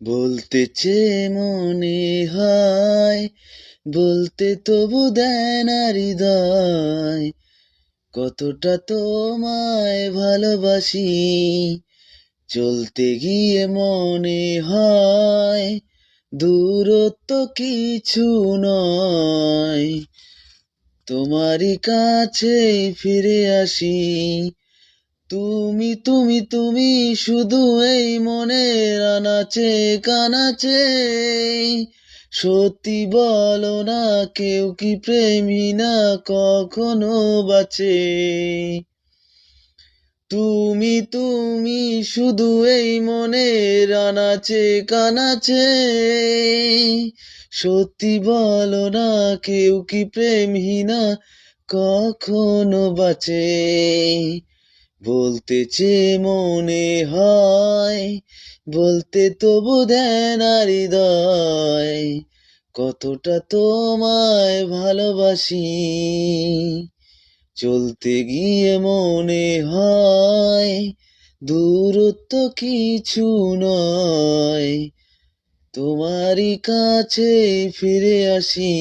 বলতে চেয়ে মনে হয়, বলতে তবু দেয় না হৃদয়, কতটা তোমায় ভালোবাসি। চলতে গিয়ে মনে হয় দূরত্ব কিছু নয়, তোমারই কাছেই ফিরে আসি। তুমি তুমি তুমি শুধু এই মনের আনাচে কানাচে, সত্যি বলো না, কেউ কি প্রেমী না কখনো বাঁচে? তুমি তুমি শুধু এই মনের আনাচে কানাচে, সত্যি বলো না, কেউ কি প্রেমহীনা কখনো বাঁচে? বলতে চেয়ে মনে হয়, বলতে তবু দেয় না হৃদয়, কতটা তোমায় ভালোবাসি। চলতে গিয়ে মনে হয় দূরত্ব কিছু নয়, তোমারই কাছে ফিরে আসি।